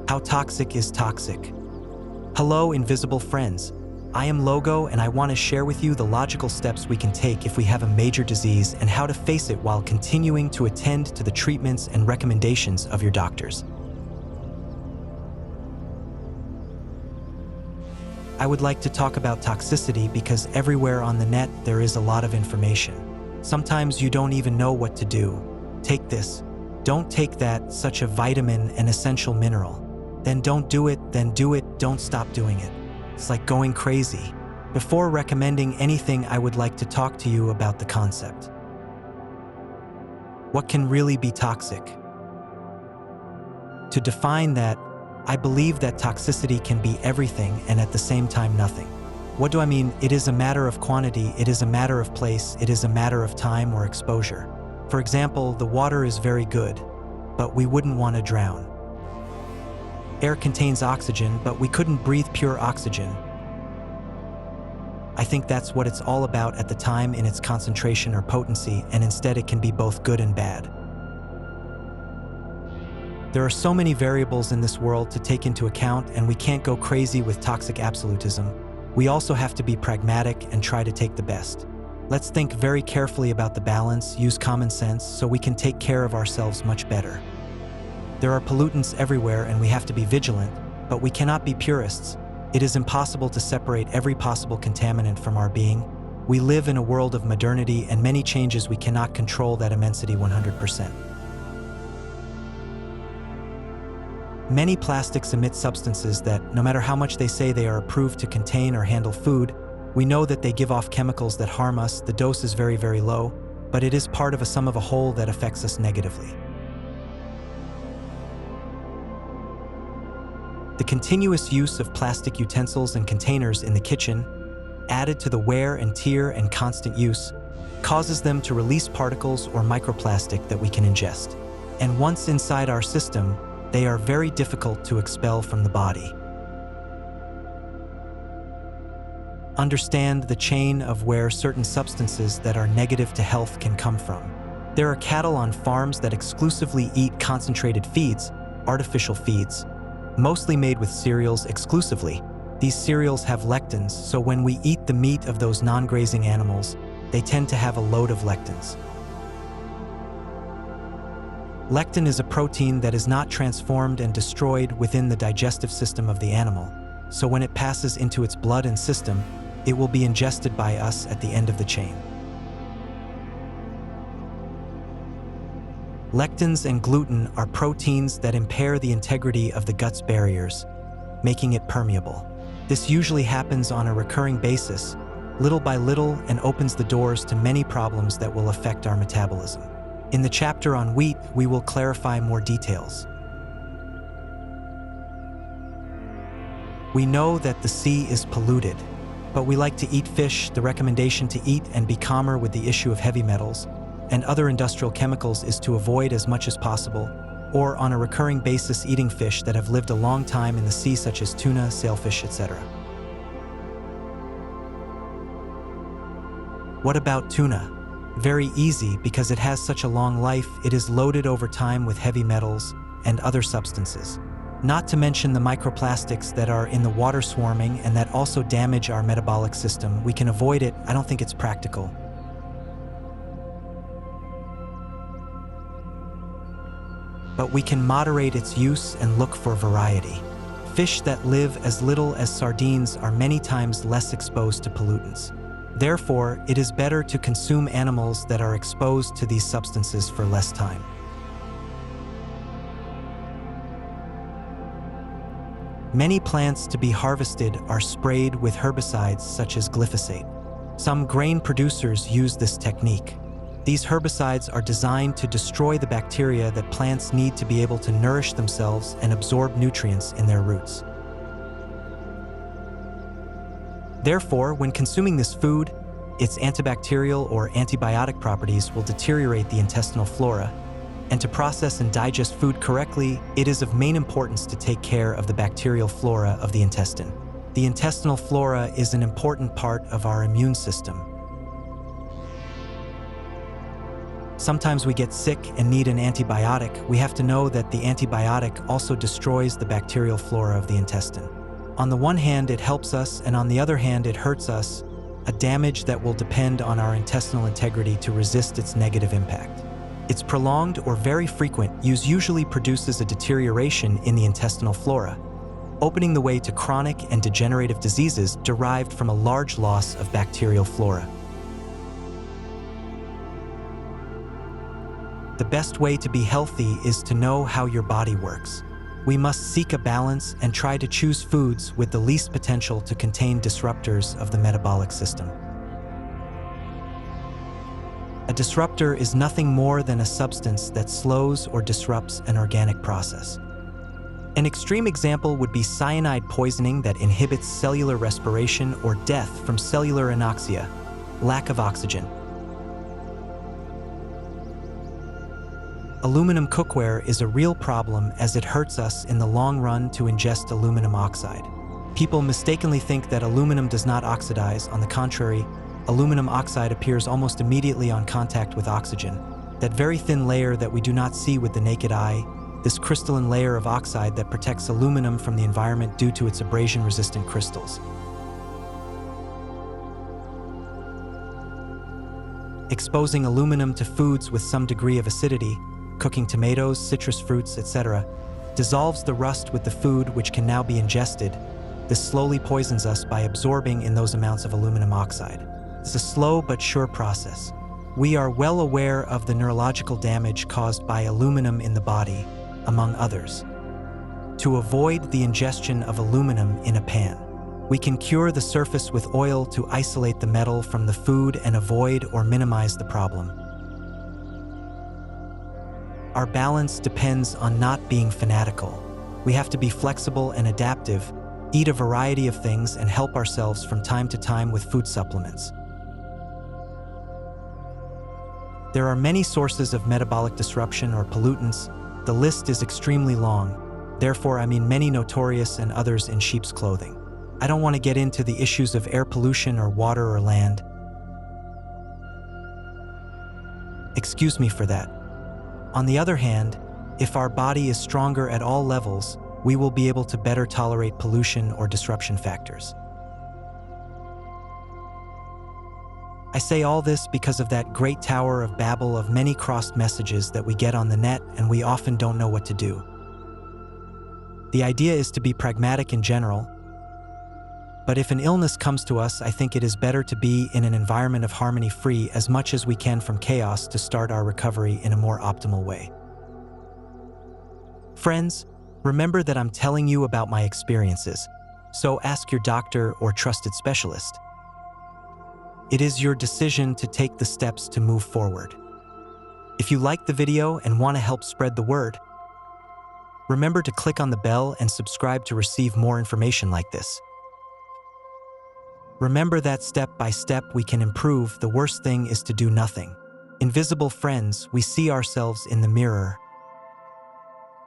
How toxic is toxic? Hello, invisible friends. I am Logo, and I want to share with you the logical steps we can take if we have a major disease and how to face it while continuing to attend to the treatments and recommendations of your doctors. I would like to talk about toxicity because everywhere on the net there is a lot of information. Sometimes you don't even know what to do. Take this. Don't take that, such a vitamin and essential mineral. Then don't do it, then do it, don't stop doing it. It's like going crazy. Before recommending anything, I would like to talk to you about the concept. What can really be toxic? To define that, I believe that toxicity can be everything and at the same time nothing. What do I mean? It is a matter of quantity, it is a matter of place, it is a matter of time or exposure. For example, the water is very good, but we wouldn't want to drown. Air contains oxygen, but we couldn't breathe pure oxygen. I think that's what it's all about at the time in its concentration or potency, and instead it can be both good and bad. There are so many variables in this world to take into account, and we can't go crazy with toxic absolutism. We also have to be pragmatic and try to take the best. Let's think very carefully about the balance, use common sense, so we can take care of ourselves much better. There are pollutants everywhere and we have to be vigilant, but we cannot be purists. It is impossible to separate every possible contaminant from our being. We live in a world of modernity and many changes we cannot control that immensity 100%. Many plastics emit substances that, no matter how much they say they are approved to contain or handle food, we know that they give off chemicals that harm us. The dose is very, very low, but it is part of a sum of a whole that affects us negatively. The continuous use of plastic utensils and containers in the kitchen, added to the wear and tear and constant use, causes them to release particles or microplastic that we can ingest. And once inside our system, they are very difficult to expel from the body. Understand the chain of where certain substances that are negative to health can come from. There are cattle on farms that exclusively eat concentrated feeds, artificial feeds, mostly made with cereals exclusively. These cereals have lectins, so when we eat the meat of those non-grazing animals, they tend to have a load of lectins. Lectin is a protein that is not transformed and destroyed within the digestive system of the animal, so when it passes into its blood and system, it will be ingested by us at the end of the chain. Lectins and gluten are proteins that impair the integrity of the gut's barriers, making it permeable. This usually happens on a recurring basis, little by little, and opens the doors to many problems that will affect our metabolism. In the chapter on wheat, we will clarify more details. We know that the sea is polluted, but we like to eat fish. The recommendation to eat and be calmer with the issue of heavy metals and other industrial chemicals is to avoid as much as possible, or on a recurring basis eating fish that have lived a long time in the sea, such as tuna, sailfish, etc. What about tuna? Very easy, because it has such a long life. It is loaded over time with heavy metals and other substances. Not to mention the microplastics that are in the water swarming and that also damage our metabolic system. We can avoid it. I don't think it's practical. But we can moderate its use and look for variety. Fish that live as little as sardines are many times less exposed to pollutants. Therefore, it is better to consume animals that are exposed to these substances for less time. Many plants to be harvested are sprayed with herbicides such as glyphosate. Some grain producers use this technique. These herbicides are designed to destroy the bacteria that plants need to be able to nourish themselves and absorb nutrients in their roots. Therefore, when consuming this food, its antibacterial or antibiotic properties will deteriorate the intestinal flora, and to process and digest food correctly, it is of main importance to take care of the bacterial flora of the intestine. The intestinal flora is an important part of our immune system. Sometimes we get sick and need an antibiotic. We have to know that the antibiotic also destroys the bacterial flora of the intestine. On the one hand, it helps us, and on the other hand, it hurts us, a damage that will depend on our intestinal integrity to resist its negative impact. Its prolonged or very frequent use usually produces a deterioration in the intestinal flora, opening the way to chronic and degenerative diseases derived from a large loss of bacterial flora. The best way to be healthy is to know how your body works. We must seek a balance and try to choose foods with the least potential to contain disruptors of the metabolic system. A disruptor is nothing more than a substance that slows or disrupts an organic process. An extreme example would be cyanide poisoning that inhibits cellular respiration or death from cellular anoxia, lack of oxygen. Aluminum cookware is a real problem as it hurts us in the long run to ingest aluminum oxide. People mistakenly think that aluminum does not oxidize. On the contrary, aluminum oxide appears almost immediately on contact with oxygen. That very thin layer that we do not see with the naked eye, this crystalline layer of oxide that protects aluminum from the environment due to its abrasion-resistant crystals. Exposing aluminum to foods with some degree of acidity, cooking tomatoes, citrus fruits, etc., dissolves the rust with the food which can now be ingested. This slowly poisons us by absorbing in those amounts of aluminum oxide. It's a slow but sure process. We are well aware of the neurological damage caused by aluminum in the body, among others. To avoid the ingestion of aluminum in a pan, we can cure the surface with oil to isolate the metal from the food and avoid or minimize the problem. Our balance depends on not being fanatical. We have to be flexible and adaptive, eat a variety of things, and help ourselves from time to time with food supplements. There are many sources of metabolic disruption or pollutants. The list is extremely long. Therefore, I mean many notorious and others in sheep's clothing. I don't want to get into the issues of air pollution or water or land. Excuse me for that. On the other hand, if our body is stronger at all levels, we will be able to better tolerate pollution or disruption factors. I say all this because of that great Tower of Babel of many crossed messages that we get on the net and we often don't know what to do. The idea is to be pragmatic in general, but if an illness comes to us, I think it is better to be in an environment of harmony, free as much as we can from chaos to start our recovery in a more optimal way. Friends, remember that I'm telling you about my experiences, so ask your doctor or trusted specialist. It is your decision to take the steps to move forward. If you like the video and want to help spread the word, remember to click on the bell and subscribe to receive more information like this. Remember that step by step we can improve. The worst thing is to do nothing. Invisible friends, we see ourselves in the mirror